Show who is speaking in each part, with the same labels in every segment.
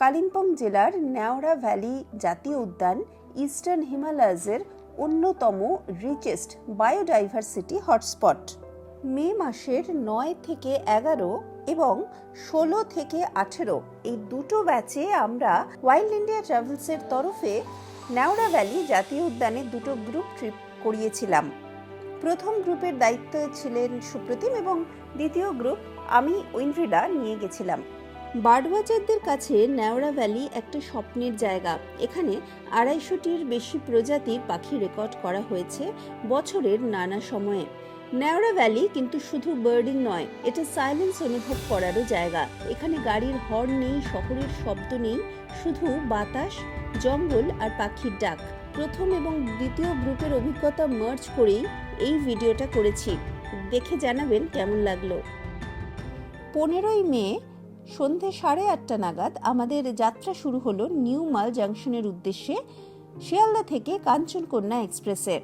Speaker 1: কালিম্পং জেলার নেওড়া ভ্যালি জাতীয় উদ্যান ইস্টার্ন হিমালয়াজের অন্যতম রিচেস্ট বায়োডাইভার্সিটি হটস্পট। মে মাসের 9 থেকে 11 এবং 16 থেকে 18 এই দুটো ব্যাচে আমরা ওয়াইল্ড ইন্ডিয়া ট্রাভেলসের তরফে নেওড়া ভ্যালি জাতীয় উদ্যানে দুটো গ্রুপ ট্রিপ করিয়েছিলাম। প্রথম গ্রুপের দায়িত্বে ছিলেন সুপ্রতিম এবং দ্বিতীয় গ্রুপ আমি ঐন্দ্রিলা নিয়ে গেছিলাম। বার্ড ওয়াচারদের কাছে নেওড়া ভ্যালি একটা স্বপ্নের জায়গা। এখানে 250টির বেশি প্রজাতির পাখি রেকর্ড করা হয়েছে বছরের নানা সময়ে। নেওড়া ভ্যালি কিন্তু শুধু বার্ডিং নয়, এটা সাইলেন্স অনুভব করারও জায়গা। এখানে গাড়ির হর্ন নেই, শহরের শব্দ নেই, শুধু বাতাস, জঙ্গল আর পাখির ডাক। প্রথম এবং দ্বিতীয় গ্রুপের অভিজ্ঞতা মার্জ করেই এই ভিডিওটা করেছি, দেখে জানাবেন কেমন লাগলো। 15ই মে সন্ধে 8:30 নাগাদ আমাদের যাত্রা শুরু হলো নিউ মাল জাংশনের উদ্দেশ্যে শিয়ালদা থেকে কাঞ্চনকন্যা এক্সপ্রেসে।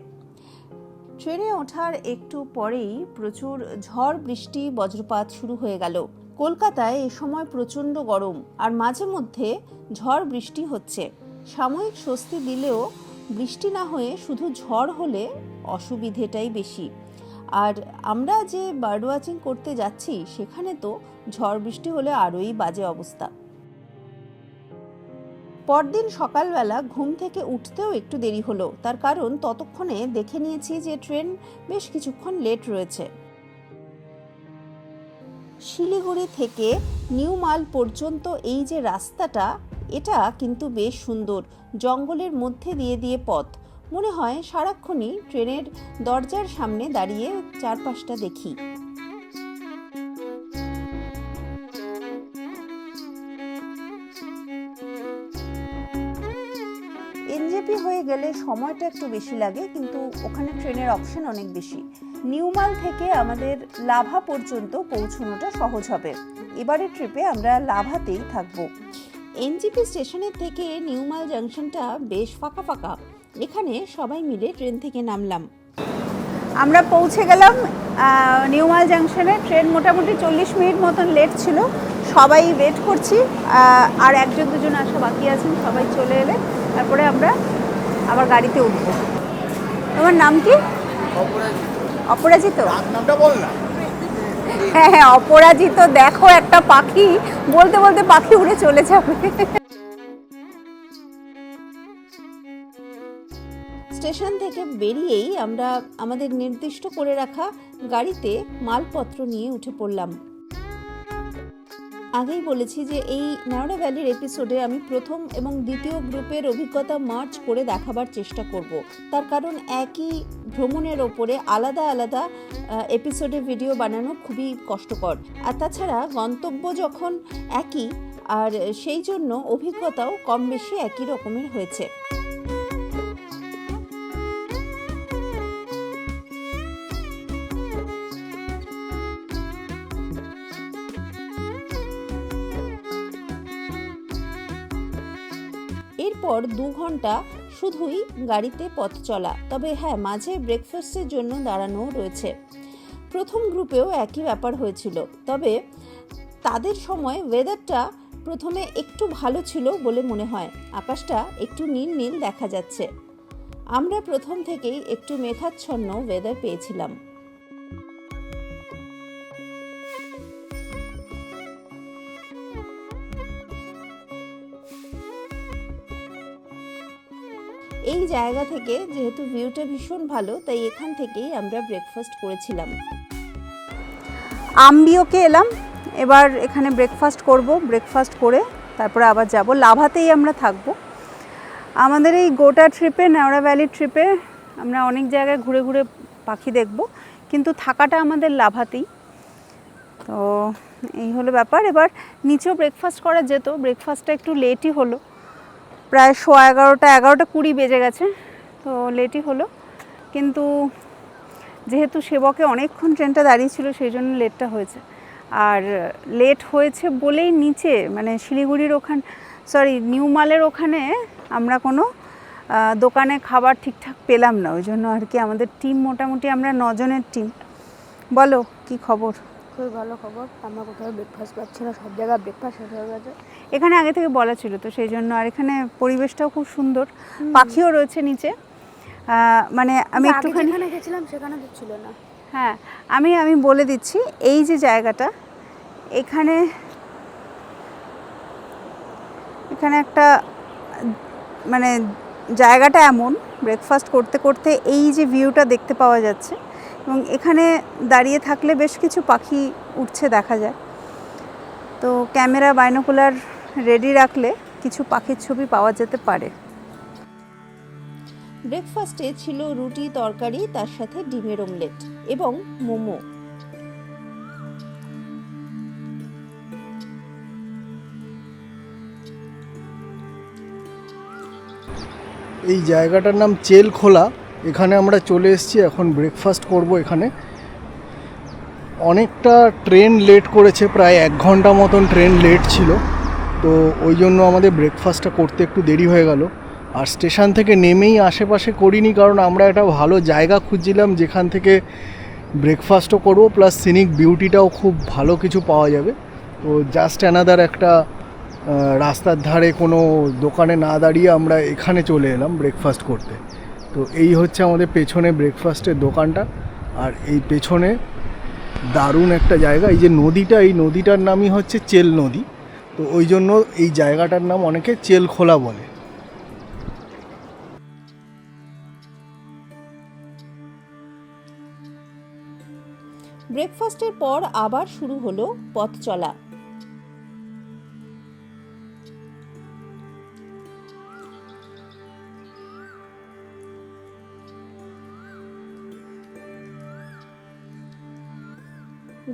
Speaker 1: ট্রেনে ওঠার একটু পরেই প্রচুর ঝড় বৃষ্টি বজ্রপাত শুরু হয়ে গেল। কলকাতায় এ সময় প্রচণ্ড গরম আর মাঝে মধ্যে ঝড় বৃষ্টি হচ্ছে। সাময়িক স্বস্তি দিলেও বৃষ্টি না হয়ে শুধু ঝড় হলে অসুবিধেটাই বেশি। আর আমরা যে বার্ড ওয়াচিং করতে যাচ্ছি সেখানে তো ঝড় বৃষ্টি হলে আরোই বাজে অবস্থা। পরদিন সকালবেলা ঘুম থেকে উঠতেও একটু দেরি হলো, তার কারণ ততক্ষণে দেখে নিয়েছি যে ট্রেন বেশ কিছুক্ষণ লেট রয়েছে। শিলিগুড়ি থেকে নিউ মাল পর্যন্ত এই যে রাস্তাটা, এটা কিন্তু বেশ সুন্দর, জঙ্গলের মধ্যে দিয়ে পথ। মনে হয় সারাক্ষণই ট্রেনের দরজার সামনে দাঁড়িয়ে চারপাশটা দেখি। এনজেপি হয়ে গেলে সময়টা একটু বেশি লাগে, কিন্তু ওখানে ট্রেনের অপশন অনেক বেশি। নিউমাল থেকে আমাদের লাভা পর্যন্ত পৌঁছানোটা সহজ হবে। এবারের ট্রিপে আমরা লাভাতেই থাকবো। এনজেপি স্টেশনের থেকে নিউমাল জাংশনটা বেশ ফাঁকা ফাঁকা। এখানে সবাই মিলে ট্রেন থেকে নামলাম। আমরা পৌঁছে গেলাম নিউমাল জাংশনে। ট্রেন মোটামুটি 40 মিনিট মতন লেট ছিল। সবাই ওয়েট করছি, আর একজন দুজন আসা বাকি আছেন, সবাই চলে এলে তারপরে আমরা আবার গাড়িতে উঠব। তোমার নাম কি? অপরাজিত। হ্যাঁ, অপরাজিত। দেখো একটা পাখি, বলতে বলতে পাখি উড়ে চলে যাবে। স্টেশন থেকে বেরিয়েই আমরা আমাদের নির্দিষ্ট করে রাখা গাড়িতে মালপত্র নিয়ে উঠে পড়লাম। আগেই বলেছি যে এই নেওড়া ভ্যালির এপিসোডে আমি প্রথম এবং দ্বিতীয় গ্রুপের অভিজ্ঞতা মার্চ করে দেখাবার চেষ্টা করব। তার কারণ একই ভ্রমণের ওপরে আলাদা আলাদা এপিসোডে ভিডিও বানানো খুবই কষ্টকর। আর তাছাড়া গন্তব্য যখন একই, আর সেই জন্য অভিজ্ঞতাও কম বেশি একই রকমের হয়েছে। এরপর 2 ঘন্টা শুধুই গাড়িতে পথ চলা। তবে হ্যাঁ, মাঝে ব্রেকফাস্টের জন্য দাঁড়ানো রয়েছে। প্রথম গ্রুপেও একই ব্যাপার হয়েছিল, তবে তাদের সময় ওয়েদারটা প্রথমে একটু ভালো ছিল বলে মনে হয়। আকাশটা একটু নীল নীল দেখা যাচ্ছে। আমরা প্রথম থেকেই একটু মেঘাচ্ছন্ন ওয়েদার পেয়েছিলাম। এই জায়গা থেকে যেহেতু ভিউটা ভীষণ ভালো, তাই এখান থেকেই আমরা ব্রেকফাস্ট করেছিলাম। আম্বিওকে এলাম, এবার এখানে ব্রেকফাস্ট করব। ব্রেকফাস্ট করে তারপরে আবার যাব, লাভাতেই আমরা থাকব। আমাদের এই গোটা ট্রিপে, নেওড়া ভ্যালি ট্রিপে আমরা অনেক জায়গায় ঘুরে ঘুরে পাখি দেখব, কিন্তু থাকাটা আমাদের লাভাতেই। তো এই হলো ব্যাপার। এবার নিচেও ব্রেকফাস্ট করা যেত, ব্রেকফাস্টটা একটু লেটই হলো, প্রায় 11:20 বেজে গেছে, তো লেটই হলো। কিন্তু যেহেতু সেবকে অনেকক্ষণ ট্রেনটা দাঁড়িয়ে ছিল, সেই জন্য লেটটা হয়েছে। আর লেট হয়েছে বলেই নিচে মানে শিলিগুড়ির নিউ মালের ওখানে আমরা কোনো দোকানে খাবার ঠিকঠাক পেলাম না। ওই জন্য আর কি আমাদের টিম মোটামুটি আমরা 9 জনের টিম। বলো কি খবর?
Speaker 2: খুবই ভালো খবর। আমরা কোথাও ব্রেকফাস্ট পাচ্ছি না, সব জায়গায় ব্রেকফাস্ট শেষ হয়ে গেছে।
Speaker 3: এখানে আগে থেকে বলা ছিল তো সেই জন্য। আর এখানে পরিবেশটাও খুব সুন্দর, পাখিও রয়েছে নিচে। মানে আমি একটুখানি
Speaker 2: যেখানে গেছিলাম সেখানে তো ছিল না।
Speaker 3: হ্যাঁ, আমি বলে দিচ্ছি, এই যে জায়গাটা, এখানে একটা মানে জায়গাটা এমন, ব্রেকফাস্ট করতে করতে এই যে ভিউটা দেখতে পাওয়া যাচ্ছে, এবং এখানে দাঁড়িয়ে থাকলে বেশ কিছু পাখি উঠছে দেখা যায়। তো ক্যামেরা বাইনোকুলার রেডি রাখলে কিছু পাখির ছবি পাওয়া যেতে পারে।
Speaker 1: ব্রেকফাস্টে ছিল রুটি তরকারি, তার সাথে ডিমের অমলেট এবং মোমো।
Speaker 4: এই জায়গাটার নাম চেলখোলা। এখানে আমরা চলে এসেছি, এখন ব্রেকফাস্ট করব। এখানে অনেকটা ট্রেন লেট করেছে, প্রায় 1 ঘন্টা মতন ট্রেন লেট ছিল, তো ওই জন্য আমাদের ব্রেকফাস্টটা করতে একটু দেরি হয়ে গেল। আর স্টেশন থেকে নেমেই আশেপাশে করিনি, কারণ আমরা একটা ভালো জায়গা খুঁজছিলাম যেখান থেকে ব্রেকফাস্টও করবো, প্লাস সিনিক বিউটিটাও খুব ভালো কিছু পাওয়া যাবে। তো জাস্ট অ্যানাদার একটা রাস্তার ধারে কোনো দোকানে না দাঁড়িয়ে আমরা এখানে চলে এলাম ব্রেকফাস্ট করতে। তো এই হচ্ছে আমাদের পেছনে ব্রেকফাস্টের দোকানটা। আর এই পেছনে দারুণ একটা জায়গা, এই যে নদীটা, এই নদীটার নামই হচ্ছে চেল নদী। তো ওই জন্য এই জায়গাটার নাম অনেকে চেলখোলা বলে।
Speaker 1: ব্রেকফাস্টের পর আবার শুরু হলো পথ চলা।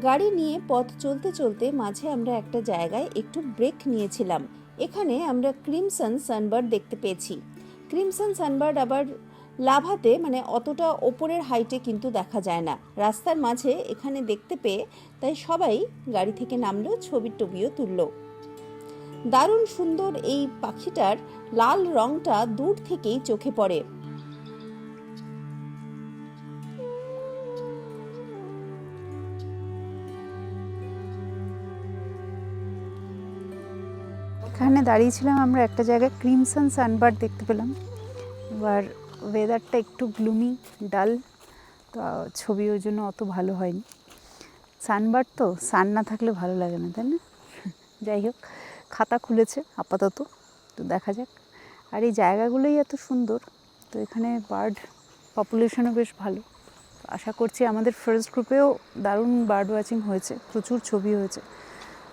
Speaker 1: গাড়ি নিয়ে পথ চলতে চলতে মাঝে আমরা একটা জায়গায় একটু ব্রেক নিয়েছিলাম। এখানে আমরা ক্রিমসন সানবার্ড দেখতে পেয়েছি। ক্রিমসন সানবার্ড আবার লাভাতে, মানে অতটা ওপরের হাইটে কিন্তু দেখা যায় না। রাস্তার মাঝে এখানে দেখতে পেয়ে তাই সবাই গাড়ি থেকে নামলো, ছবি টবিও তুললো। দারুণ সুন্দর এই পাখিটার লাল রংটা দূর থেকেই চোখে পড়ে।
Speaker 3: এখানে দাঁড়িয়েছিলাম আমরা একটা জায়গায়, ক্রিমসন সানবার্ড দেখতে পেলাম। এবার ওয়েদারটা একটু গ্লুমি, ডাল, তো ছবি ওই জন্য অত ভালো হয়নি। সানবার্ড তো সান না থাকলে ভালো লাগে না, তাই না? যাই হোক, খাতা খুলেছে আপাতত, তো দেখা যাক। আর এই জায়গাগুলোই এত সুন্দর, তো এখানে বার্ড পপুলেশনও বেশ ভালো। আশা করছি আমাদের ফার্স্ট গ্রুপেও দারুণ বার্ড ওয়াচিং হয়েছে, প্রচুর ছবি হয়েছে।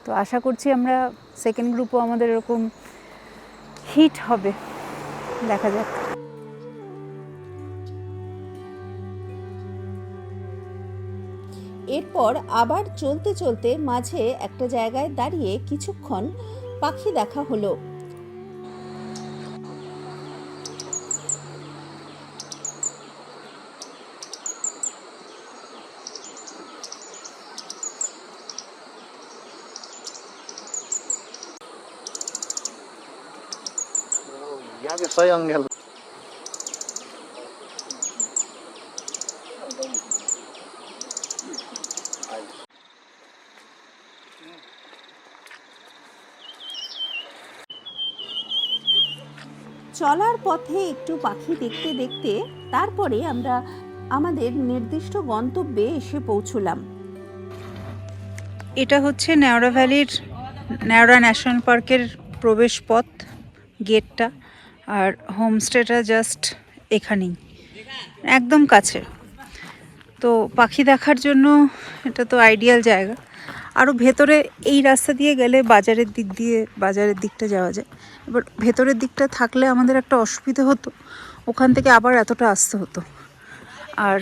Speaker 3: তো আশা করছি আমরা সেকেন্ড গ্রুপও আমাদের এরকম হিট হবে, দেখা যাক।
Speaker 1: এরপর আবার চলতে চলতে মাঝে একটা জায়গায় দাঁড়িয়ে কিছুক্ষণ পাখি দেখা হলো।
Speaker 4: Ya que sayang gel.
Speaker 1: চলার পথে একটু পাখি দেখতে দেখতে তারপরে আমরা আমাদের নির্দিষ্ট গন্তব্যে এসে পৌঁছলাম।
Speaker 3: এটা হচ্ছে নেওড়া ভ্যালির, নেওড়া ন্যাশনাল পার্কের প্রবেশ পথ, গেটটা। আর হোমস্টেটা জাস্ট এখানেই, একদম কাছে। তো পাখি দেখার জন্য এটা তো আইডিয়াল জায়গা। আরও ভেতরে এই রাস্তা দিয়ে গেলে বাজারের দিকটা যাওয়া যায়। এবার ভেতরের দিকটা থাকলে আমাদের একটা অসুবিধা হতো, ওখান থেকে আবার এতটা আসতে হতো। আর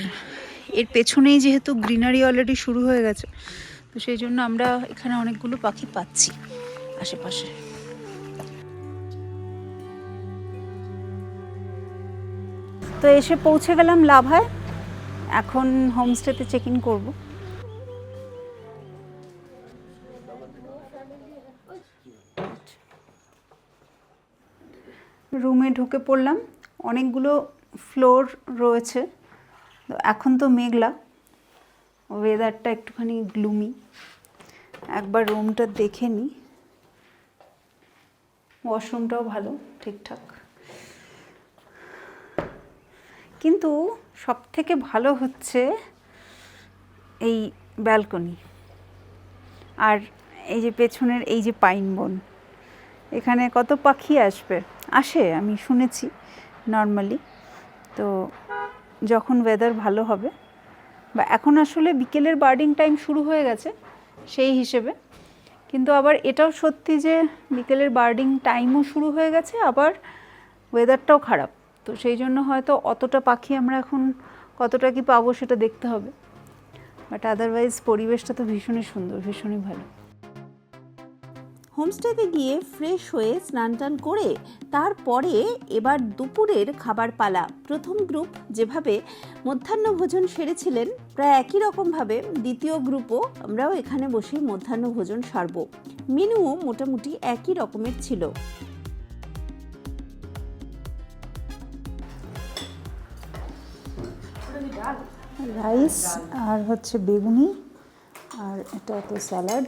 Speaker 3: এর পেছনেই যেহেতু গ্রিনারি অলরেডি শুরু হয়ে গেছে, তো সেই জন্য আমরা এখানে অনেকগুলো পাখি পাচ্ছি আশেপাশে। তো এসে পৌঁছে গেলাম লাভায়, এখন হোমস্টেতে চেক ইন করবো। রুমে ঢুকে পড়লাম, অনেকগুলো ফ্লোর রয়েছে। এখন তো মেঘলা, ওয়েদারটা একটুখানি গ্লুমি। একবার রুমটা দেখে নিই। ওয়াশরুমটাও ভালো, ঠিকঠাক। কিন্তু সবথেকে ভালো হচ্ছে এই ব্যালকনি আর এই যে পেছনের এই যে পাইন বন। এখানে কত পাখি আসে আমি শুনেছি নর্মালি। তো যখন ওয়েদার ভালো হবে, বা এখন আসলে বিকেলের বার্ডিং টাইম শুরু হয়ে গেছে সেই হিসেবে, কিন্তু আবার এটাও সত্যি যে বিকেলের বার্ডিং টাইমও শুরু হয়ে গেছে, আবার ওয়েদারটাও খারাপ। তো সেই জন্য হয়তো অতটা পাখি আমরা এখন কতটা কি পাবো সেটা দেখতে হবে। বাট আদারওয়াইজ পরিবেশটা তো ভীষণই সুন্দর, ভীষণই ভালো।
Speaker 1: হোমস্টেতে গিয়ে ফ্রেশ হয়ে স্নান টান করে তারপরে এবার দুপুরের খাবার পালা। প্রথম গ্রুপ যেভাবে মধ্যাহ্নভোজন সেরেছিলেন, প্রায় একই রকমভাবে দ্বিতীয় গ্রুপও আমরাও এখানে বসে মধ্যাহ্নভোজন সারব। মেনুও মোটামুটি একই রকমের ছিল।
Speaker 3: রাইস আর হচ্ছে বেগুনি, আর এটা তো স্যালাড,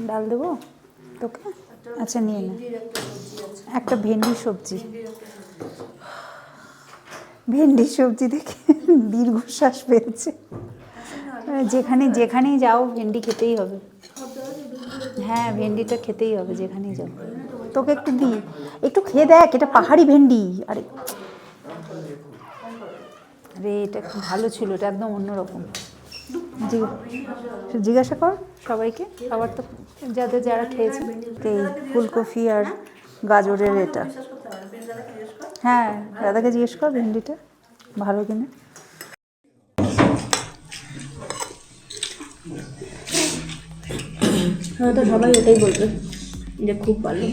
Speaker 3: ডাল দেবো তোকে? আচ্ছা নিয়ে নে। একটা ভেন্ডি সবজি দেখে দীর্ঘশ্বাস পেয়েছে। যেখানেই যাও ভেন্ডি খেতেই হবে। হ্যাঁ, ভেন্ডিটা খেতেই হবে যেখানেই যাও। তোকে একটু দিই, একটু খেয়ে দেখ, এটা পাহাড়ি ভেন্ডি। আরে এটা খুব ভালো ছিল, এটা একদম অন্যরকম। জিজ্ঞাসা কর সবাইকে, সবার তো যারা খেয়েছে। এই ফুলকপি আর গাজরের এটা। হ্যাঁ, দাদাকে জিজ্ঞেস কর ভেন্ডিটা ভালো কিনা।
Speaker 2: তো সবাই ওটাই বলবে যে খুব ভালো।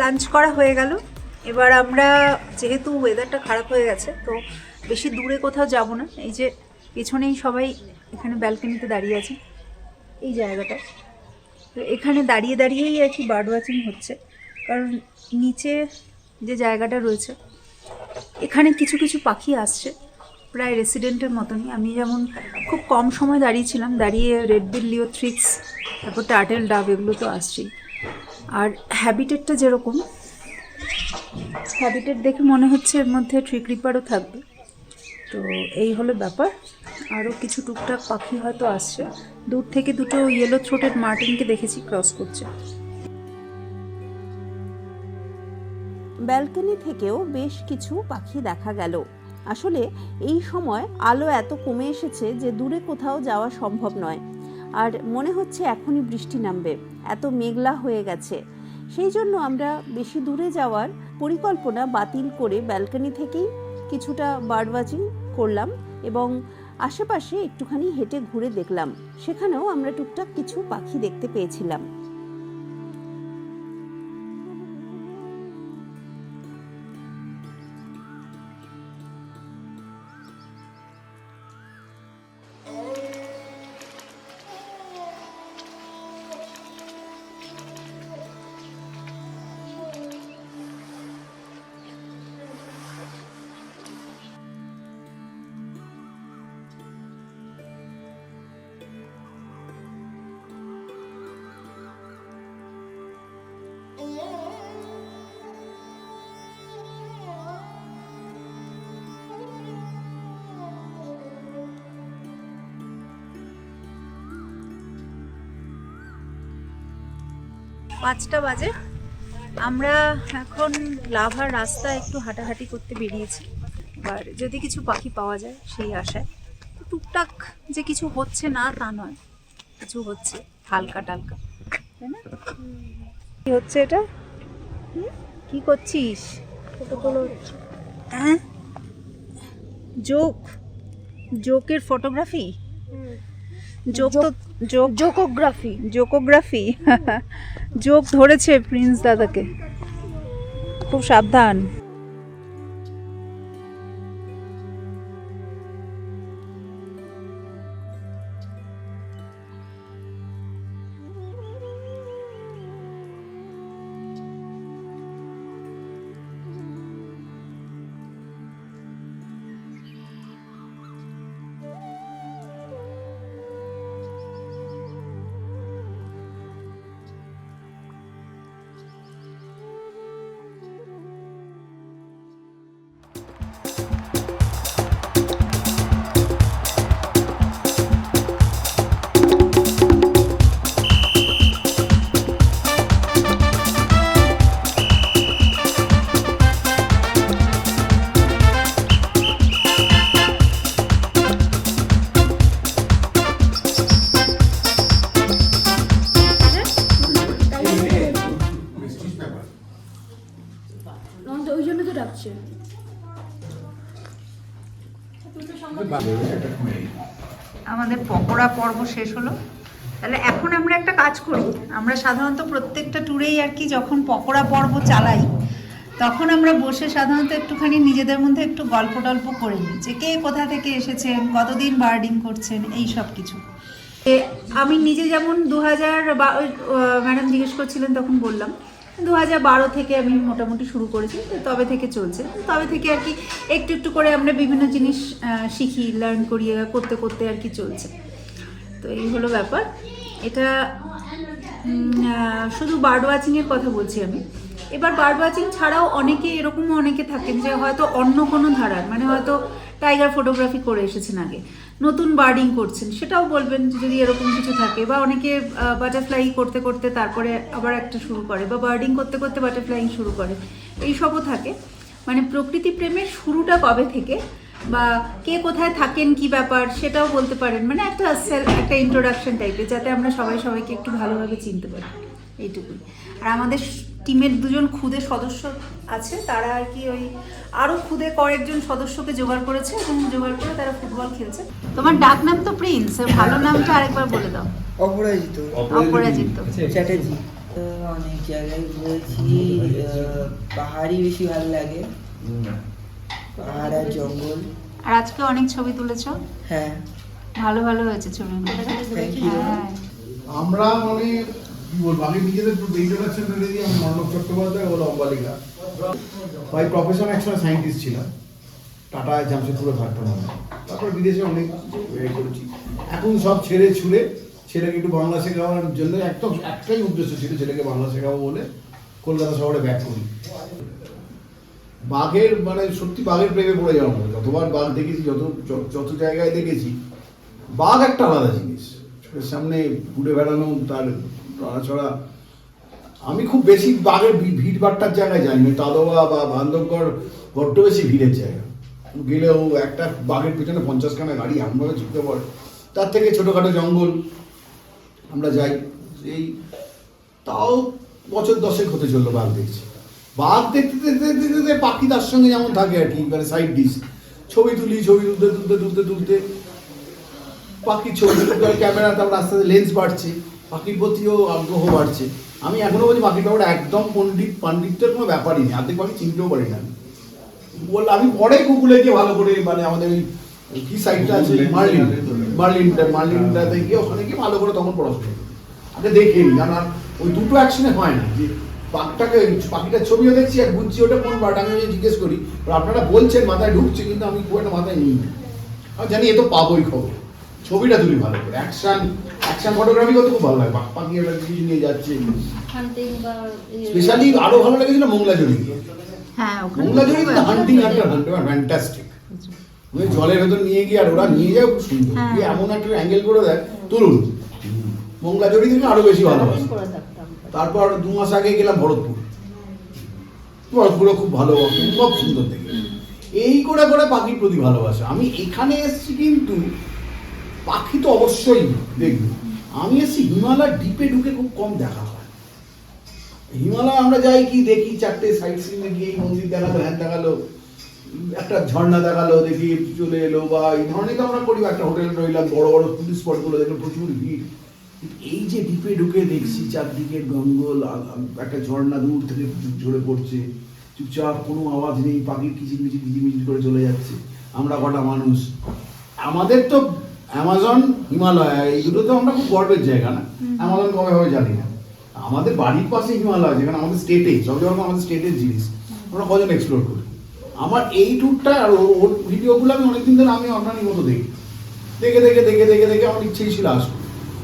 Speaker 3: লাঞ্চ করা হয়ে গেল। এবার আমরা, যেহেতু ওয়েদারটা খারাপ হয়ে গেছে, তো বেশি দূরে কোথাও যাব না। এই যে পেছনেই সবাই এখানে ব্যালকনিতে দাঁড়িয়ে আছে, এই জায়গাটা। তো এখানে দাঁড়িয়েই আর কি বার্ড ওয়াচিং হচ্ছে। কারণ নিচে যে জায়গাটা রয়েছে এখানে কিছু কিছু পাখি আসছে, প্রায় রেসিডেন্টের মতনই। আমি যেমন খুব কম সময় দাঁড়িয়ে রেড বিল লিওথ্রিক্স, তারপর টার্টেল ডাব, এগুলো তো আসছেই। আর হ্যাবিটেটটা যেরকম, হ্যাবিটেট দেখে মনে হচ্ছে এর মধ্যে ট্রি ক্রিপারও থাকবে। তো এই হলো ব্যাপার। আরও কিছু টুকটাক পাখি হয়তো আসছে। দূর থেকে দুটো ইয়েলো থ্রোটেড মার্টিনকে দেখেছি ক্রস করছে।
Speaker 1: ব্যালকনি থেকেও বেশ কিছু পাখি দেখা গেল। আসলে এই সময় আলো এত কমে এসেছে যে দূরে কোথাও যাওয়া সম্ভব নয়। আর মনে হচ্ছে এখনই বৃষ্টি নামবে, এত মেঘলা হয়ে গেছে। সেই জন্য আমরা বেশি দূরে যাওয়ার পরিকল্পনা বাতিল করে ব্যালকনি থেকেই কিছুটা বার্ড ওয়াচিং করলাম এবং আশেপাশে একটুখানি হেঁটে ঘুরে দেখলাম। সেখানেও আমরা টুকটাক কিছু পাখি দেখতে পেয়েছিলাম।
Speaker 3: পাঁচটা বাজে। আমরা এখন লাভার রাস্তা একটু হাঁটাহাঁটি করতে বেরিয়েছি। এবার যদি কিছু পাখি পাওয়া যায় সেই আশায়। টুকটাক যে কিছু হচ্ছে না তা নয়, কিছু হচ্ছে হালকা টালকা, তাই না? কি হচ্ছে এটা? কি করছিস? হ্যাঁ, জোকের ফটোগ্রাফি। জোকোগ্রাফি জোক ধরেছে প্রিন্স দাদাকে, খুব সাবধান। আমাদের পকোড়া পর্ব শেষ হলো। তাহলে এখন আমরা একটা কাজ করি, আমরা সাধারণত প্রত্যেকটা ট্যুরেই আর কি যখন পকোড়া পর্ব চালাই তখন আমরা বসে সাধারণত একটুখানি নিজেদের মধ্যে একটু গল্প টল্প করে নিই যে কে কোথা থেকে এসেছেন, কতদিন বার্ডিং করছেন, এই সব কিছু। আমি নিজে যেমন 2000 ম্যাডাম জিজ্ঞেস করছিলেন তখন বললাম 2012 থেকে আমি মোটামুটি শুরু করেছি, তবে থেকে চলছে। তবে থেকে আর কি একটু একটু করে আমরা বিভিন্ন জিনিস শিখি, লার্ন করি, করতে করতে আর কি চলছে। তো এই হলো ব্যাপার। এটা শুধু বার্ড ওয়াচিংয়ের কথা বলছি আমি। এবার বার্ড ওয়াচিং ছাড়াও এরকমও অনেকে থাকেন যে হয়তো অন্য কোনো ধারার, মানে হয়তো টাইগার ফটোগ্রাফি করে এসেছেন আগে, নতুন বার্ডিং করছেন, সেটাও বলবেন যদি এরকম কিছু থাকে। বা অনেকে বাটারফ্লাই করতে করতে তারপরে আবার একটা শুরু করে, বা বার্ডিং করতে করতে বাটারফ্লাইং শুরু করে, এইসবও থাকে। মানে প্রকৃতি প্রেমের শুরুটা কবে থেকে, বা কে কোথায় থাকেন, কি ব্যাপার, সেটাও বলতে পারেন। মানে একটা ইন্ট্রোডাকশন টাইপের, যাতে আমরা সবাইকে একটু ভালোভাবে চিনতে পারি, এইটুকুই। আর আমাদের টিমের 2জন খুদে সদস্য আছে, তারা আর কি ওই আরও খুদে কয়েকজন সদস্যকে জোগাড় করেছে এবং জোগাড় করে তারা ফুটবল খেলছে। তোমার ডাক নাম তো প্রিন্স, ভালো নামটা আরেকবার বলে দাও।
Speaker 5: অপরাজিত চ্যাটার্জি। অনেক জায়গায় ঘুরেছি, পাহাড়ি বেশি ভালো লাগে, পাহাড় আর জঙ্গল।
Speaker 3: আর আজকে অনেক ছবি তুলেছো।
Speaker 5: হ্যাঁ,
Speaker 3: ভালো হয়েছে ছবিগুলো। হ্যাঁ,
Speaker 6: আমরা মানে কি বলবো, আমি নিজেদের ইন্ট্রোডাকশন দিই। আমি মানব চট্টোপাধ্যায় ও অম্বালিকা, বাই প্রফেশন একসময় সায়েন্টিস্ট ছিলাম, টাটা জামশেদপুরে থাকতাম। তারপর বিদেশে অনেক করেছি। এখন সব ছেড়ে ছুড়ে ছেলেকে একটু বাংলা শেখানোর জন্য একটাই উদ্দেশ্য ছিল, ছেলেকে বাংলা শেখাবো বলে কলকাতা শহরে ব্যাক করি। বাঘের মানে সত্যি বাঘের প্রেমে পড়ে যাওয়া মতো, যতবার বাঘ দেখেছি, যত জায়গায় দেখেছি, বাঘ একটা আলাদা জিনিস। চোখের সামনে ঘুরে বেড়ানো, তার নড়াচড়া। আমি খুব বেশি বাঘের ভিড় ভাট্টার জায়গায় যাইনি, তাদোয়া বা বান্ধবগড় বড্ড বেশি ভিড়ের জায়গা। গেলেও একটা বাঘের পিছনে 50খানা গাড়ি এমনভাবে ছুটতে পড়ে। তার থেকে ছোটোখাটো জঙ্গল আমরা যাই। এই তাও বছর 10 হতে চললো বাঘ দেখছি। বাঘ দেখতে দেখতে দেখতে দেখতে পাখি তার সঙ্গে যেমন থাকে আর কি, মানে সাইড ডিশ ছবি তুলতে পাখির ছবি তুলতে ক্যামেরা, তারপর আস্তে আস্তে লেন্স বাড়ছে, পাখির প্রতিও আগ্রহ বাড়ছে। আমি এখনো বলছি পাখির ব্যাপারে একদম পাণ্ডিত্যের কোনো ব্যাপারই নেই, অর্ধেক পাখি চিনতেও পারি না। আমি পরে গুগলে গিয়ে ভালো করে, মানে আমাদের ওই কি সাইটটা আছে মার্লিনটাতে গিয়ে, ওখানে গিয়ে ভালো করে তখন পড়াশোনা করি। আগে দেখে নি, কারণ ওই দুটো অ্যাকশনে হয় না যে পাখিটার ছবিও দেখছি আর বুঝছি ওটা কোন বার্ড। আমি জিজ্ঞেস করি, আপনারা বলছেন মাথায় ঢুকছে, কিন্তু আমি খুব একটা মাথায় নিই না। আমি জানি এ তো পাবোই খবর, ছবিটা তুলি ভালো করে। অ্যাকশন ফটোগ্রাফি করতে খুব ভালো লাগে। পাখি একটা কিছু নিয়ে যাচ্ছে। স্পেশালি আরো ভালো লেগেছিল মোংলাজুড়ি। মোংলাজুড়ি হান্টিং একটা ফ্যান্টাস্টিক। ওই জলের ভেতর নিয়ে গিয়ে আর ওরা নিয়ে যায় খুব সুন্দর, এমন একটা অ্যাঙ্গেল করে দেয়, তুলুন। মোংলাজুড়ি থেকে আরো বেশি ভালোবাসি। তারপর 2 মাস আগে গেলাম ভরতপুরও খুব ভালো, খুব সুন্দর দেখে। এই করে করে পাখির প্রতি ভালোবাসা। আমি এখানে এসেছি, কিন্তু পাখি তো অবশ্যই দেখবো। আমি এসেছি হিমালয় ডিপে ঢুকে খুব কম দেখা হয়। হিমালয় আমরা যাই কি দেখি, 4টে সাইট সিনে গিয়ে এই মন্দির দেখালো, হ্যাঁ দেখালো, একটা ঝর্ণা দেখালো, দেখি চলে এলো, বা এই ধরনের তো আমরা করি। একটা হোটেলে রইলাম, বড় বড় টুরিস্ট স্পটগুলো দেখলাম, প্রচুর ভিড়। এই যে ডিপে ঢুকে দেখছি চারদিকে জঙ্গল, একটা ঝর্ণা দূর থেকে ঝরে পড়ছে, চুপচাপ কোনো আওয়াজ নেই, পাখির কিচিরমিচির করে চলে যাচ্ছে। আমরা কটা মানুষ, আমাদের তো অ্যামাজন হিমালয় এই দুটো তো আমরা খুব গর্বের জায়গা না। অ্যামাজন কবে হবে জানি না, আমাদের বাড়ির পাশে হিমালয়, যেখানে আমাদের স্টেটে সব জায়গায় আমাদের স্টেটের জিনিস আমরা কজন এক্সপ্লোর করি। আমার এই ট্যুরটা আর ওর ভিডিওগুলো আমি অনেকদিন ধরে আমি অন্যান্য মতো দেখি, দেখে আমার ইচ্ছেই ছিল আসবো।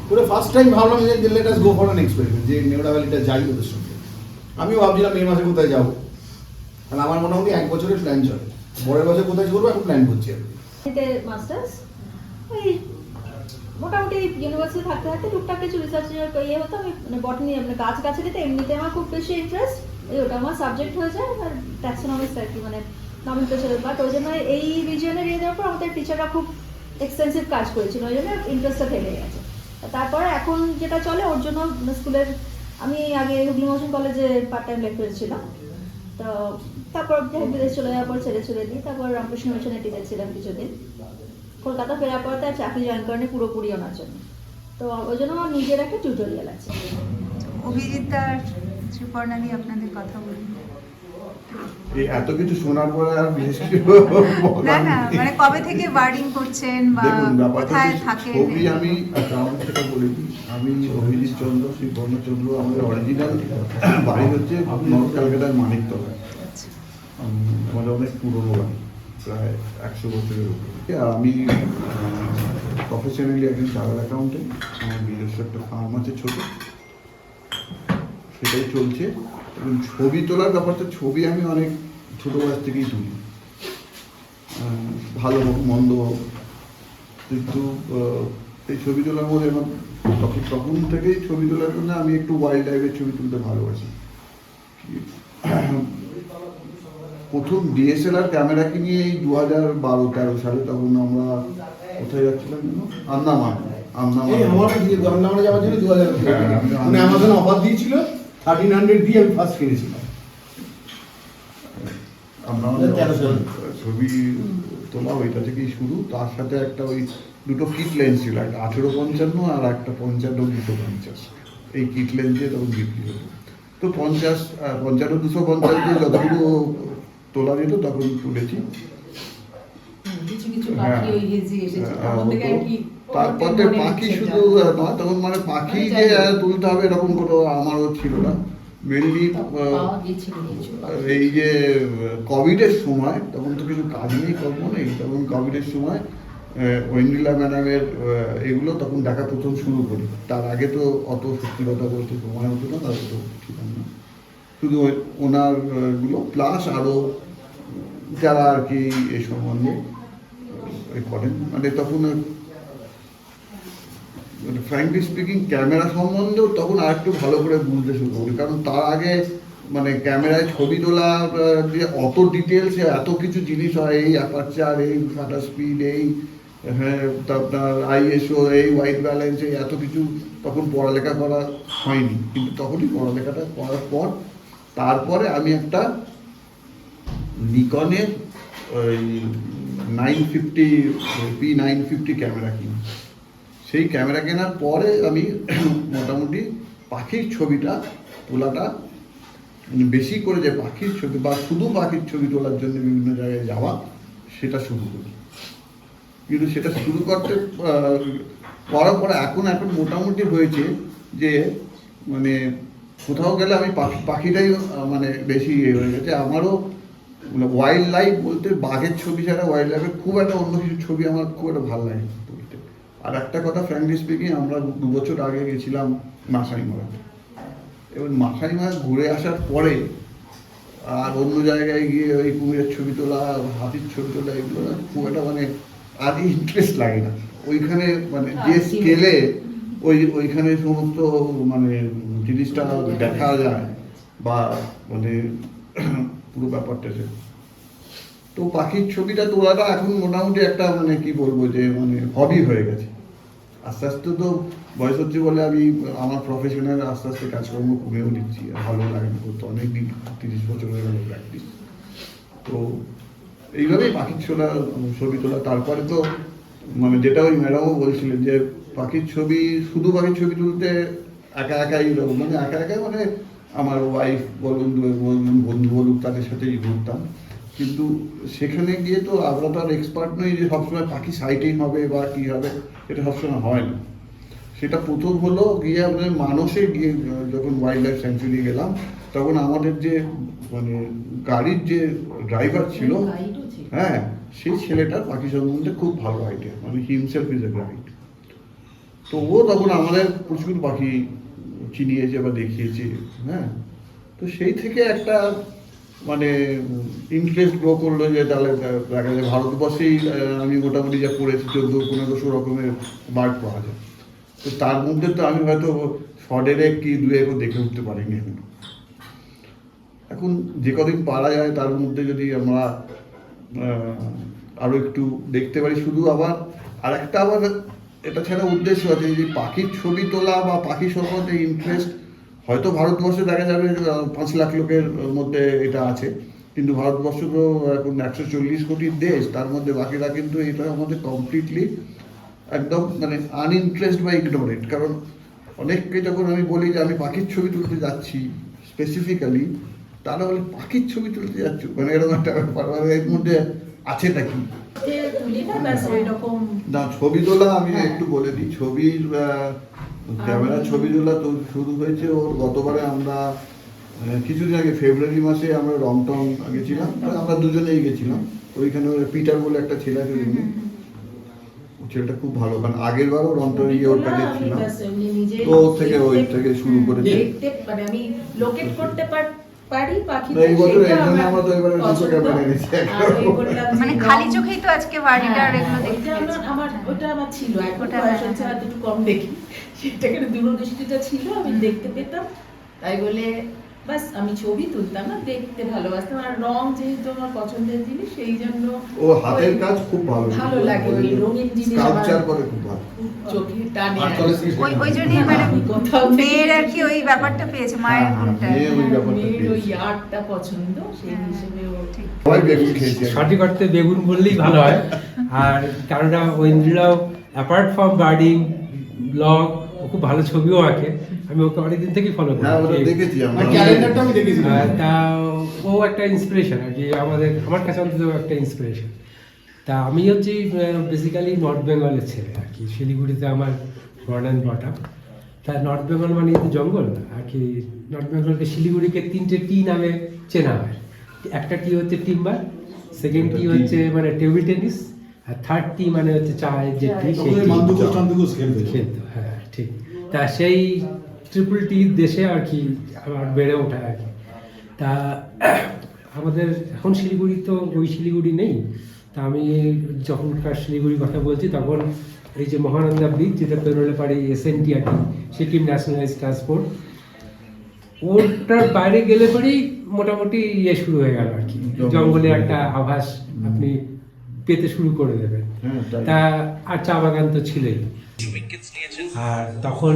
Speaker 6: পুরো ফার্স্ট টাইম ভাবলাম যে let us go for an experiment, যে নেওড়া ভ্যালিটা যাই ওদের সঙ্গে। আমিও ভাবছিলাম মে মাসে কোথায় যাবো, কারণ আমার মোটামুটি 1 বছরের প্ল্যান চলে। পরের বছর কোথায় করবো এখন প্ল্যান করছি আর কি।
Speaker 7: মাস্টার্স ওই মোটামুটি ইউনিভার্সিটি থাকতে থাকতে টুকটাক কিছু রিসার্চের ইয়ে হতো। আমি মানে বটনি, মানে গাছগাছালিতে এমনিতে আমার খুব বেশি ইন্টারেস্ট, ওটা আমার সাবজেক্ট হয়ে যায়। আর ট্যাক্সোনমিক্স আর কি, মানে নমিনক্লেচার। বাট ওই জন্য এই রিজিয়নে নিয়ে যাওয়ার পর আমাদের টিচাররা খুব এক্সটেন্সিভ কাজ করেছিল, ওই জন্য ইন্টারেস্টটা থেকে গেছে। তারপরে এখন যেটা চলে ওর জন্য স্কুলের, আমি আগে হুগলি মহসিন কলেজে পার্ট টাইম লেকচার ছিলাম। তো তারপর বিদেশ চলে যাওয়ার পর ছেড়ে দিই। তারপর রামকৃষ্ণ মিশনে টিচার ছিলাম কিছুদিন। কলকাতা ফেরার পর তার চাকরি জয়েন করেনি পুরোপুরি ওনার জন্য। তো ওই জন্য আমার নিজের একটা টিউটোরিয়াল আছে।
Speaker 3: অভিজিৎ আর সুপর্ণাদি আপনাদের কথা বলুন।
Speaker 6: এই এত কিছু শোনার পরে আর বিশেষ কিছু
Speaker 3: না না, মানে কবে থেকে বার্ডিং করছেন বা
Speaker 6: দেখুন, ব্যাপারটা
Speaker 3: কোথায়
Speaker 6: হচ্ছে
Speaker 3: থাকেন?
Speaker 6: ছবি আমি আমাদের সেটা বলে দিই, আমি অভিজিৎ চন্দ্র, শ্রী বর্ণচন্দ্র, আমাদের অরিজিনাল বাড়ি হচ্ছে নর্থ ক্যালকাটার মানিকতলা। আমাদের অনেক পুরনো বাড়ি, প্রায় 100 বছরের উপরে। আর আমি প্রফেশনালি একজন চার্টার্ড অ্যাকাউন্টেন্ট। আমার নিজস্ব একটা ফার্ম আছে ছোট, সেটাই চলছে। এবং ছবি তোলার ব্যাপারটা, ছবি আমি অনেক ছোটো বয়স থেকেই তুলি, ভালো হোক মন্দ হোক, কিন্তু এই ছবি তোলার মধ্যে তখন থেকেই ছবি তোলার জন্য আমি একটু ওয়াইল্ড লাইফের ছবি তুলতে ভালোবাসি। প্রথম ডিএসএলআর ক্যামেরা কিনি এই 2012-13 সালে। তখন আমরা কোথায় যাচ্ছিলাম যেন,
Speaker 8: আন্দামানে যাওয়ার জন্য 2000 মানে অ্যামাজন অফার দিয়েছিল, 1300 দিয়ে আমি ফার্স্ট কিনেছিলাম।
Speaker 6: ছবি তোলা ওইটা থেকেই শুরু। তার সাথে একটা ওই দুটো কিট লেন্স ছিল, একটা 18-55 আর একটা 55-250। এই কিট লেন্স দিয়ে তখন বিক্রি হতো। তো 55-250 দিয়ে যতগুলো তোলা যেত তখন তুলেছি। তারপর পাখি শুধু নয়, তখন মানে পাখি যে তুলতে হবে এরকম কোনো আমারও ছিল না। মেনলি এই যে কোভিডের সময়, তখন তো কিছু কাজ নেই, কর্ম নেই, তখন কোভিডের সময় ঐন্দ্রিলা ম্যাডামের এগুলো তখন দেখা প্রথম শুরু করি। তার আগে তো অত সত্যি কথা বলতে সময় হতো না, তাদের তো ছিলাম না। শুধু ওনার গুলো প্লাস আরও যারা আর কি এই সম্বন্ধে করেন, মানে তখন ফ্র্যাঙ্কলি স্পিকিং ক্যামেরা সম্বন্ধেও তখন আর একটু ভালো করে বুঝতে শুরু করি। কারণ তার আগে মানে ক্যামেরায় ছবি তোলা যে অত ডিটেলসে এত কিছু জিনিস হয়, এই অ্যাপারচার, এই শাটার স্পিড, এই হ্যাঁ আপনার আইএসও, এই হোয়াইট ব্যালেন্স, এই এত কিছু তখন পড়ালেখা করা হয়নি। কিন্তু তখনই পড়ালেখাটা করার পর তারপরে আমি একটা নিকনের ওই 950 ক্যামেরা কিনি। সেই ক্যামেরা কেনার পরে আমি মোটামুটি পাখির ছবিটা তোলাটা বেশি করে, যে পাখির ছবি বা শুধু পাখির ছবি তোলার জন্য বিভিন্ন জায়গায় যাওয়া, সেটা শুরু করি। কিন্তু সেটা শুরু করতে করার পরে এখন মোটামুটি হয়েছে যে মানে কোথাও গেলে আমি পাখিটাই মানে বেশি হয়ে গেছে। আমারও ওয়াইল্ড লাইফ বলতে বাঘের ছবি ছাড়া ওয়াইল্ড লাইফের খুব একটা অন্য কিছু ছবি আমার খুব একটা ভালো লাগে তুলতে। আর একটা কথা, ফ্র্যাঙ্কলি স্পিকিং, আমরা 2 বছর আগে গেছিলাম মাসাইমারা। এবার মাসাইমারা ঘুরে আসার পরে আর অন্য জায়গায় গিয়ে ওই কুমিরের ছবি তোলা, হাতির ছবি তোলা, এগুলো খুব একটা মানে আর ইন্টারেস্ট লাগে না। ওইখানে মানে যে স্কেলে ওইখানে সমস্ত মানে জিনিসটা দেখা যায় বা মানে পুরো ব্যাপারটা, তো পাখির ছবিটা তোলাটা এখন মোটামুটি একটা মানে কি বলবো যে মানে হবি হয়ে গেছে। আস্তে আস্তে তো বয়স হচ্ছে বলে আমি আমার প্রফেশনের আস্তে আস্তে কাজকর্ম কমেও দিচ্ছি, ভালো লাগে না করতে। অনেক দিন 30 বছর হয়ে গেল প্র্যাকটিস। তো এইভাবেই পাখির ছবি তোলা। তারপরে তো মানে যেটা ওই ম্যাডামও বলছিলেন যে পাখির ছবি, শুধু পাখির ছবি তুলতে একাই মানে একা মানে আমার ওয়াইফ বলুন, বন্ধু বলুন, তাদের সাথেই ঘুরতাম। কিন্তু সেখানে গিয়ে তো আমরা তো আর এক্সপার্ট নই যে সবসময় পাখি সাইটেই হবে বা কী হবে, এটা সবসময় হয় না। সেটা প্রথম হলো গিয়ে আমাদের মানসে গিয়ে, যখন ওয়াইল্ড লাইফ স্যাংচুরি গেলাম, তখন আমাদের যে মানে গাড়ির যে ড্রাইভার ছিল, হ্যাঁ, সেই ছেলেটার পাখি সম্বন্ধে খুব ভালো আইডিয়া, মানে হিমসেলফ ইজ এ গাইড। তো ও তখন আমাদের প্রচুর পাখি চিনিয়েছে বা দেখিয়েছে, হ্যাঁ। তো সেই থেকে একটা মানে ইন্টারেস্ট গ্রো করলো যে তাহলে দেখা যায় ভারতবর্ষেই আমি মোটামুটি যা পড়েছি 1400-1500 রকমের বার্ড পাওয়া যায়। তো তার মধ্যে তো আমি হয়তো শর্টের কি 2-1 দেখে উঠতে পারিনি এখন যে কদিন পারা যায় তার মধ্যে যদি আমরা আরও একটু দেখতে পারি। শুধু আবার আরেকটা আবার এটা ছাড়া উদ্দেশ্য আছে যে পাখির ছবি তোলা বা পাখি সম্বন্ধে ইন্টারেস্ট হয়তো ভারতবর্ষে দেখা যাবে 5 লাখ লোকের মধ্যে এটা আছে,
Speaker 8: কিন্তু ভারতবর্ষ তো এখন 140 কোটির দেশ, তার মধ্যে বাকিরা কিন্তু এটা আমাদের কমপ্লিটলি একদম মানে আনইন্টারেস্ট বা ইগনোরেট। কারণ অনেককে যখন আমি বলি যে আমি পাখির ছবি তুলতে যাচ্ছি স্পেসিফিক্যালি, তারা বলে পাখির ছবি তুলতে যাচ্ছ, মানে এরকম একটা ব্যাপার, মানে এর মধ্যে আছেটা কি না। ছবি তোলা আমি একটু বলে দিই, ছবির ক্যামেরা ছবি তোলা তো শুরু হয়েছে ওর গতবারে। আমরা কিছুদিন আগে ফেব্রুয়ারি মাসে আমরা রংটং গেছিলাম, আমরা দুজনেই গেছিলাম। ওইখানে পিটার বলে একটা ছেলে আছে, ছেলেটা খুব ভালো, কারণ আগের বারও রংটং গিয়ে ওর কাছে ছিলাম, তো ওই থেকে শুরু করেছে।
Speaker 9: মানে আমি লোকেট করতে পারি পাখি,
Speaker 8: এই বছর এই জন্য আমরা তো এবারে দুটো ক্যামেরা এনেছি।
Speaker 3: মানে খালি চোখেই তো আজকে বাড়িটার এগুলো দেখতে পেয়েছি।
Speaker 9: ওটা আমার ছিল, এখন বয়স হচ্ছে হয়তো একটু কম দেখি, সেটাকে দূরদৃষ্টিটা ছিল, আমি দেখতে পেতাম, তাই বলে বাস আমি ছবি তুলতাম না, দেখতে ভালোবাসতাম। আর রং যেহেতু আমার পছন্দের জিনিস, সেই জন্য
Speaker 8: ও হাতের কাজ খুব ভালো
Speaker 9: লাগে, ওই রঙিন জিনিস
Speaker 8: স্কাল্পচার করে খুব ভালো,
Speaker 9: চোখে টানে।
Speaker 3: ওই জন্যই মানে মেয়ের আর কি ওই ব্যাপারটা পেয়েছে, মায়ের গুণটা।
Speaker 9: মেয়ের ওই আর্টটা পছন্দ, সেই হিসেবে ও ঠিক।
Speaker 8: সবাই বেগুন খেয়েছে।
Speaker 10: সঠিক অর্থে বেগুন বললেই ভালো হয়। আর কারণ ঐন্দ্রিলাও অ্যাপার্ট ফ্রম বার্ডিং ব্লগ, ও খুব ভালো ছবিও আঁকে, আমি ওকে অনেকদিন থেকেই ফলো করি। তা ও একটা ইন্সপিরেশন আর কি, আমার কাছে অন্তত একটা ইন্সপিরেশন। তা আমি হচ্ছে বেসিক্যালি নর্থ বেঙ্গলের ছেলে আর কি, শিলিগুড়িতে আমার বর্ন অ্যান্ড ব্রট আপ। তা নর্থ বেঙ্গল মানে তো জঙ্গল আর কি। নর্থ বেঙ্গলকে শিলিগুড়িকে 3টে টি নামে চেনা হয়। একটা টি হচ্ছে টিম্বার, সেকেন্ড টি হচ্ছে মানে টেবিল টেনিস, আর থার্ড টি মানে হচ্ছে চায়ের যে টি, সেই খেলতো। হ্যাঁ ঠিক। তা সেই ট্রিপল টির দেশে আর কি আমার বেড়ে ওঠা আর কি। তা আমাদের এখন শিলিগুড়ি তো ওই শিলিগুড়ি নেই। তা আমি যখনকার শিলিগুড়ির কথা বলছি, তখন এই যে মহানন্দা ব্রিজ, যেটা পেরোলে পারে SNT আর কি, সিকিম ন্যাশনালাইজ ট্রান্সপোর্ট, ওটার বাইরে গেলে পরেই মোটামুটি শুরু হয়ে গেল আর কি, জঙ্গলের একটা আভাস আপনি পেতে শুরু করে দেবেন। তা আর চা বাগান তো ছিলই। আর তখন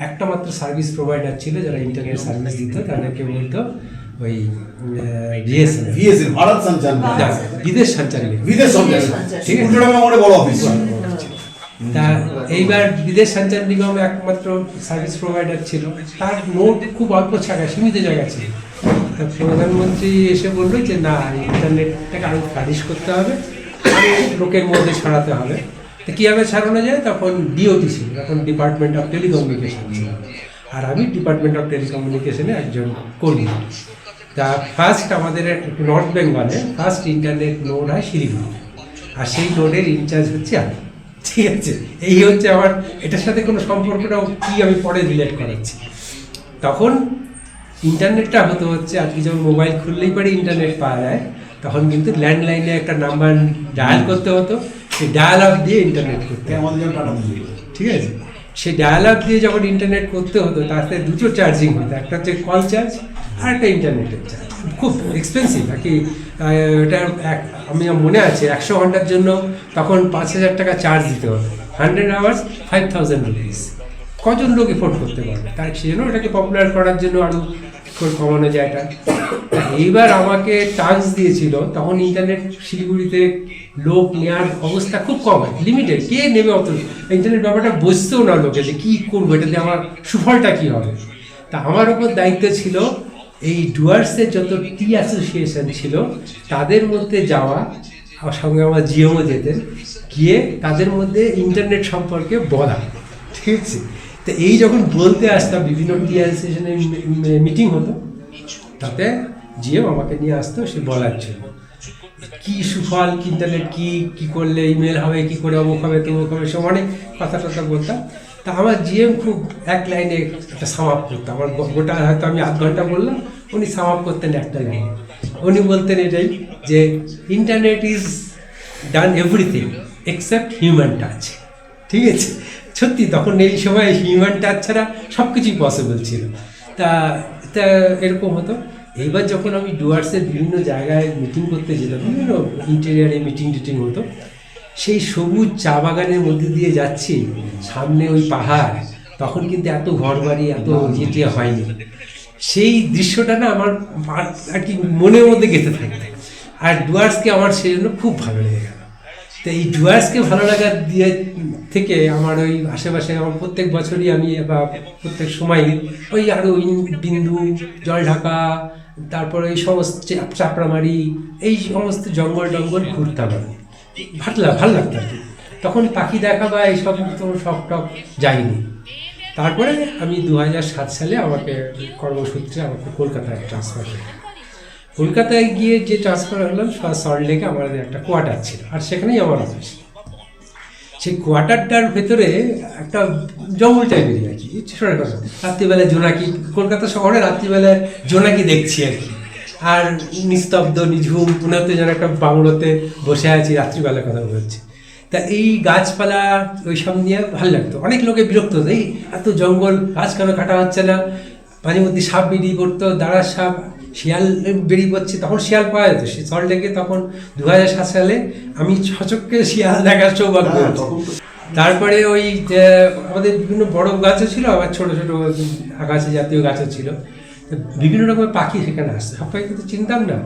Speaker 10: একটা মাত্র সার্ভিস প্রোভাইডার ছিল যারা ইন্টারনেট সার্ভিস দিত, তাদেরকে বলতো ওই বিদেশ সঞ্চার ঠিক আছে। তা এইবার বিদেশ সঞ্চার নিগম একমাত্র সার্ভিস প্রোভাইডার ছিল, তার নোট খুব অল্প জায়গা, সীমিত জায়গা ছিল। তা প্রধানমন্ত্রী এসে বললো যে না, ইন্টারনেটটাকে আরো ফ্লারিশ করতে হবে, লোকের মধ্যে ছড়াতে হবে। তো কীভাবে ছাড়ানো যায়, তখন DOT ছিল, তখন ডিপার্টমেন্ট অফ টেলিকমিউনিকেশন ছিল, আর আমি ডিপার্টমেন্ট অফ টেলিকমিউনিকেশনে একজন কর্মী। তা ফার্স্ট আমাদের নর্থ বেঙ্গলে ফার্স্ট ইন্টারনেট নোড হয় শিলিগুড়ি, আর সেই নোডের ইনচার্জ হচ্ছে আমি। ঠিক আছে, এই হচ্ছে আমার, এটার সাথে কোনো সম্পর্কটাও কি আমি পরে রিলেট করাচ্ছি। তখন ইন্টারনেটটা হচ্ছে আর কি, যখন মোবাইল খুললেই পরে ইন্টারনেট পাওয়া যায়, তখন কিন্তু ল্যান্ডলাইনে একটা নাম্বার ডায়াল করতে হতো, সেই ডায়াল আপ দিয়ে ইন্টারনেট করতে ঠিক আছে। সেই ডায়াল আপ দিয়ে যখন ইন্টারনেট করতে হতো, তাতে দুটো চার্জিং হতো, একটা হচ্ছে কল চার্জ আর একটা ইন্টারনেটের চার্জ। খুব এক্সপেন্সিভ আর কি। এটা আমি মনে আছে 100 ঘন্টার জন্য তখন 5,000 টাকা চার্জ দিতে হতো, 100 আওয়ার্স 5,000 রুপিস। কজন লোক এফোর্ড করতে পারবে, তাই সেই জন্য এটাকে পপুলার করার জন্য আরও কমানো যায় এটা। এইবার আমাকে চান্স দিয়েছিল, তখন ইন্টারনেট শিলিগুড়িতে লোক নেওয়ার অবস্থা খুব কম, লিমিটেড, কে নেবে অত ইন্টারনেট ব্যাপারটা বুঝতেও না লোকে যে কী করবো, এটাতে আমার সুফলটা কী হবে। তা আমার ওপর দায়িত্ব ছিল এই ডুয়ার্সের যত টি অ্যাসোসিয়েশন ছিল তাদের মধ্যে যাওয়া, আমার সঙ্গে আমার জিওও যেতেন, গিয়ে তাদের মধ্যে ইন্টারনেট সম্পর্কে বলা। ঠিক আছে, তো এই যখন বলতে আসতাম, বিভিন্ন টি অ্যাসোসিয়েশনের মিটিং হতো, তাতে জিও আমাকে নিয়ে আসতো সে বলার জন্য কী সুফল, ইন্টারনেট কী করলে ইমেল হবে, কী করে অমুক হবে তমুক হবে, সব অনেক কথা বলতাম। তা আমার জিএম খুব এক লাইনে একটা সামাপ করতো, আমার গোটা হয়তো আমি 8 ঘন্টা বললাম, উনি সামাপ করতেন একটা লাইনে। উনি বলতেন এটাই যে internet is done everything except human touch. ঠিক আছে, সত্যি তখন এই সময় হিউম্যান টাচ ছাড়া সব কিছুই পসিবল ছিল। তা এরকম হতো। এইবার যখন আমি ডুয়ার্সের বিভিন্ন জায়গায় মিটিং করতে যেতাম, বিভিন্ন ইন্টেরিয়ারে মিটিং হতো, সেই সবুজ চা বাগানের মধ্যে দিয়ে যাচ্ছি, সামনে ওই পাহাড়, তখন কিন্তু এত ঘরবাড়ি এত ইয়ে হয়নি। সেই দৃশ্যটা না আমার আর কি মনের মধ্যে গেঁথে থাকতো। আর ডুয়ার্সকে আমার সেই জন্য খুব ভালো লেগে গেল। তো এই ডুয়ার্সকে ভালো লাগার দিয়ে থেকে আমার ওই আশেপাশে আমার প্রত্যেক বছরই আমি বা প্রত্যেক সময়ই ওই আরও ওই বিন্দু, জলঢাকা, তারপরে এই সমস্ত চাপড়ামারি, এই সমস্ত জঙ্গল টঙ্গল ঘুরতাম আমি, ভালো লাগতো আর কি। তখন পাখি দেখা বা এইসব তো শখ টক যাইনি। তারপরে আমি 2007 সালে আমাকে কর্মসূত্রে আমাকে কলকাতায় ট্রান্সফার হলো। কলকাতায় গিয়ে যে ট্রান্সফার হলাম, সল্ট লেকে আমার একটা কোয়ার্টার ছিল, আর সেখানেই আমার অফিস। সেই কোয়ার্টারটার ভেতরে একটা জঙ্গল টাইপেরই আর কি, রাত্রিবেলায় জোনাকি, কলকাতা শহরে রাত্রিবেলায় জোনাকি দেখছি আর কি, আর নিস্তব্ধ নিঝুম, মনে হতে যেন একটা বাংলোতে বসে আছি, রাত্রিবেলা কথা বলছি। তা এই গাছপালা ওইসব নিয়ে ভালো লাগতো। অনেক লোকে বিরক্ত হতো, এই এত জঙ্গল, গাছ কেন কাটা হচ্ছে না, মাঝে মধ্যে সাপ বেরিয়ে পড়তো, দাঁড়ার সাপ, শিয়াল বেরিয়ে পড়ছে, তখন শিয়াল পাওয়া যেত সল্ট লেকে। তখন 2007 সালে আমি ছচককে শিয়াল দেখার সৌভাগ্য হয়েছে। তারপরে ওই আমাদের বিভিন্ন বড় গাছও ছিল, আবার ছোটো ছোটো আগাছা জাতীয় গাছও ছিল। বিভিন্ন রকমের পাখি সেখানে আসছে, সব পাখি কিন্তু চিনতাম না।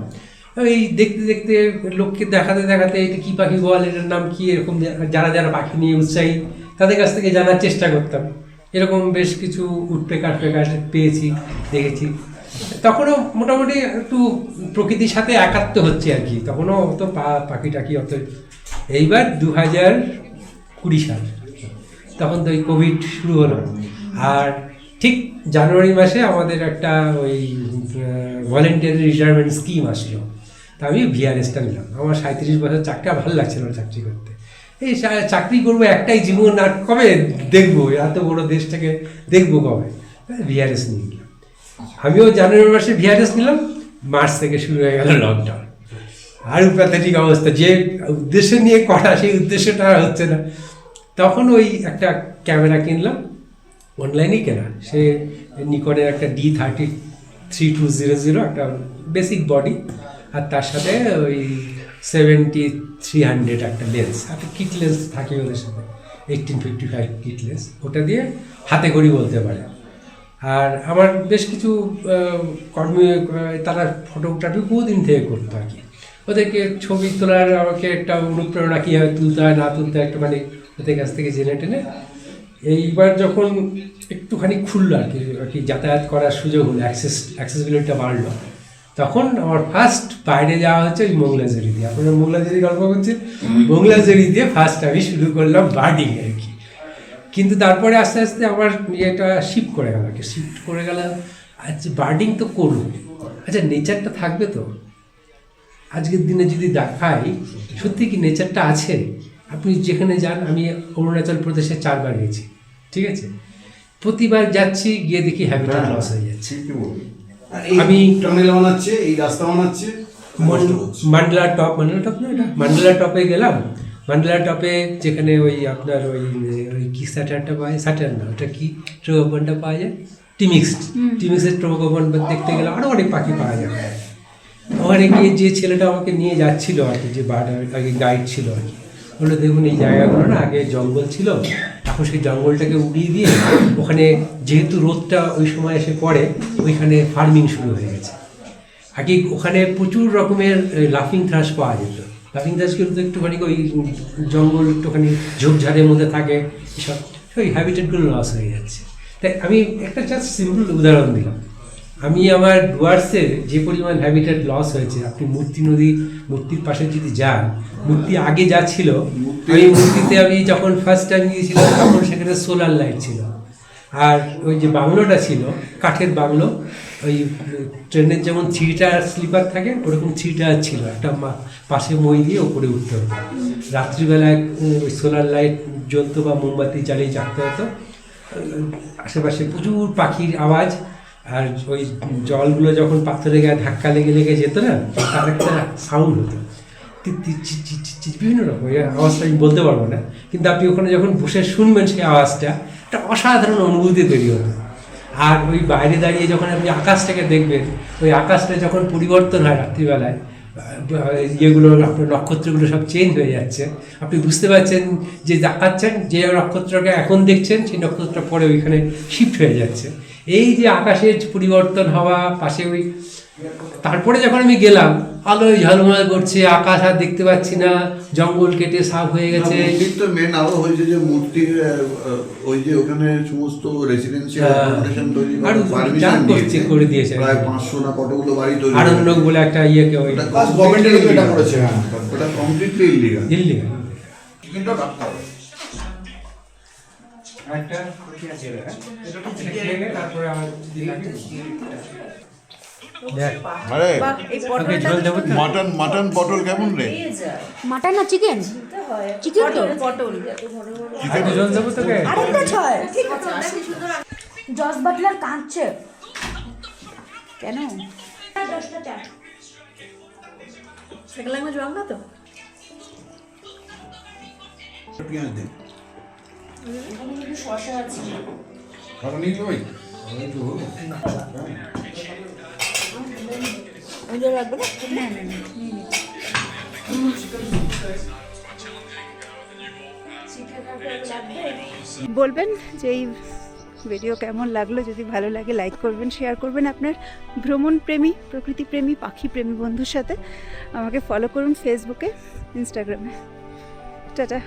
Speaker 10: এই দেখতে দেখতে লোককে দেখাতে দেখাতে এটা কী পাখি বল, এটার নাম কী, এরকম যারা যারা পাখি নিয়ে উৎসাহী তাদের কাছ থেকে জানার চেষ্টা করতাম। এরকম বেশ কিছু উটপেকার পেয়েছি, দেখেছি। তখনও মোটামুটি একটু প্রকৃতির সাথে একাত্ম হচ্ছে আর কি, তখনও অত পাখি টাকি অত। এইবার 2020 সাল, তখন তো ওই কোভিড শুরু হলো, আর ঠিক জানুয়ারি মাসে আমাদের একটা ওই ভলেন্টিয়ারি রিটায়ারমেন্ট স্কিম আসলো। তা আমি ভিআরএসটা নিলাম। আমার 37 বছর চাকরি, ভালো লাগছিল চাকরি করতে। এই চাকরি করবো একটাই জীবন, আর কবে দেখবো এত বড় দেশটাকে, দেখবো কবে, ভিআরএস নিয়ে নিলাম। আমিও জানুয়ারি মাসে ভিআরএস নিলাম, মার্চ থেকে শুরু হয়ে গেল লকডাউন। আর প্যাথেটিক অবস্থা, যে উদ্দেশ্য নিয়ে করা সেই উদ্দেশ্যটা আর হচ্ছে না। তখন ওই একটা ক্যামেরা কিনলাম, অনলাইনেই কেনা, সে নিকনের একটা D33-200 একটা বেসিক বডি, আর তার সাথে ওই 70-300 একটা লেন্স, একটা কিট লেন্স থাকে ওদের সাথে, 1855 কিট লেন্স, ওটা দিয়ে হাতে করি বলতে পারে। আর আমার বেশ কিছু কর্মী, তারা ফটোগ্রাফি বহুদিন থেকে করতো আর কি। ওদেরকে ছবি তোলার আমাকে একটা অনুপ্রেরণা কীভাবে তুলতে হয় না তুলতে হয় একটুখানি ওদের কাছ থেকে জেনে টেনে, এইবার যখন একটুখানি খুললো আর কি যাতায়াত করার সুযোগ হলো, অ্যাক্সেসিবিলিটিটা বাড়লো, তখন আমার ফার্স্ট বাইরে যাওয়া হচ্ছে ওই মোংলাজেরি দিয়ে। আপনারা মোংলাজেরি গল্প করছে, মোংলাজেরি দিয়ে ফার্স্ট আমি শুরু করলাম বার্ডিং আর কি। কিন্তু তারপরে আস্তে আস্তে আমার ইয়েটা শিফট করে গেল আর কি, শিফট করে গেল। আচ্ছা বার্ডিং তো করবো, আচ্ছা নেচারটা থাকবে তো। আজকের দিনে যদি দেখাই সত্যি কি নেচারটা আছে, আপনি যেখানে যান, আমি অরুণাচল প্রদেশে 4 বার গেছি, ঠিক আছে, প্রতিবার যাচ্ছি গিয়ে দেখি হ্যাবিটেট লস হয়ে যাচ্ছে। আমি
Speaker 6: টানেল বানাচ্ছে, এই রাস্তা বানাচ্ছে,
Speaker 10: মান্ডলা টপ না এটা, মান্ডলা টপে গেলাম। মান্ডলা টপে যেখানে ওই আপনার ওই কি স্যাটারটা পাওয়া যায়, স্যাটার না, ওটা কি ট্রোগোপনটা পাওয়া যায়, টিমিক্সের ট্রোগোপন দেখতে গেলে আরও অনেক পাখি পাওয়া যায়। ওখানে গিয়ে যে ছেলেটা আমাকে নিয়ে যাচ্ছিল আর কি, যে আগে গাইড ছিল আর কি, বললো দেখুন এই জায়গাগুলো না আগে জঙ্গল ছিল, এখন সেই জঙ্গলটাকে উড়িয়ে দিয়ে ওখানে যেহেতু রোদটা ওই সময় এসে পড়ে, ওইখানে ফার্মিং শুরু হয়ে গেছে। আগে ওখানে প্রচুর রকমের লাফিং থ্রাশ পাওয়া যেত। লাফিং থ্রাশ কিন্তু একটুখানি ওই জঙ্গল একটুখানি ঝোপঝাড়ের মধ্যে থাকে, এসব ওই হ্যাবিটেটগুলো লস হয়ে যাচ্ছে। তাই আমি একটা জাস্ট সিম্পল উদাহরণ দিলাম। আমি আমার ডুয়ার্সে যে পরিমাণ হ্যাবিটেট লস হয়েছে, আপনি মূর্তি নদী, মূর্তির পাশে যদি যান, মূর্তি আগে যা ছিল, মূর্তিতে আমি যখন ফার্স্ট টাইম গিয়েছিলাম তখন সেখানে সোলার লাইট ছিল, আর ওই যে বাংলোটা ছিল কাঠের বাংলো, ওই ট্রেনের যেমন 3 টায়ার স্লিপার থাকে ওরকম 3 টায়ার ছিল, একটা পাশে মই দিয়ে ওপরে উঠতে হতো। রাত্রিবেলায় ওই সোলার লাইট জ্বলতো বা মোমবাতি জ্বালিয়ে জাগতে হতো। আশেপাশে প্রচুর পাখির আওয়াজ, আর ওই জলগুলো যখন পাথরে গায়ে ধাক্কা লেগে লেগে যেত না, তার একটা সাউন্ড হতো, বিভিন্ন রকম আওয়াজটা আমি বলতে পারবো না, কিন্তু আপনি ওখানে যখন বসে শুনবেন সেই আওয়াজটা, একটা অসাধারণ অনুভূতি তৈরি হতো। আর ওই বাইরে দাঁড়িয়ে যখন আপনি আকাশটাকে দেখবেন, ওই আকাশটা যখন পরিবর্তন হয় রাত্রিবেলায়, ইয়েগুলো আপনার নক্ষত্রগুলো সব চেঞ্জ হয়ে যাচ্ছে, আপনি বুঝতে পারছেন যে দেখাচ্ছেন যে নক্ষত্রকে এখন দেখছেন সেই নক্ষত্রটা পরে ওইখানে শিফট হয়ে যাচ্ছে। এই যে আকাশের পরিবর্তন হওয়া, পাশে ওই তারপরে যখন আমি গেলাম আলোয় ঝলমল করছে, আকাশ আর দেখতে পাচ্ছি না, জঙ্গল কেটে সাফ হয়ে গেছে।
Speaker 8: মূর্তির তো মেন আরো হয়েছে যে মূর্তির ওই যে ওখানে সমস্ত রেসিডেন্সিয়াল অ্যাকোমোডেশন তৈরি
Speaker 10: আর
Speaker 8: পারমিশন
Speaker 10: করে দিয়েছে
Speaker 8: প্রায় 500 না কতগুলো বাড়ি তৈরি
Speaker 10: আরণ্যক বলে একটা ইয়েকে ওই
Speaker 6: গভর্নমেন্টের এটা করেছে, হ্যাঁ।
Speaker 8: ওটা কমপ্লিটলি ইলিগাল।
Speaker 10: দিল্লি
Speaker 6: কিন্তু রাখতে হবে।
Speaker 10: তারপরে আমার
Speaker 8: আরে
Speaker 10: ওকে ঝোল দেবো তো?
Speaker 8: মাটন পটল কেমন রে?
Speaker 2: মাটন না চিকেন? চিকেন তো
Speaker 10: একটু ঝোল দেবো তোকে?
Speaker 2: আরেকটা ছয় জস বাটলার কাঁদছে
Speaker 3: কেন?
Speaker 7: সেকেন্ড ল্যাঙ্গুয়েজ বাংলা তো?
Speaker 6: পেঁয়াজ দে। কারণ নিয়ে ভাই
Speaker 3: বলবেন যে এই ভিডিও কেমন লাগলো। যদি ভালো লাগে লাইক করবেন, শেয়ার করবেন আপনার ভ্রমণ প্রেমী, প্রকৃতি প্রেমী, পাখি প্রেমী বন্ধুর সাথে। আমাকে ফলো করুন ফেসবুকে, ইনস্টাগ্রামে। টাটা।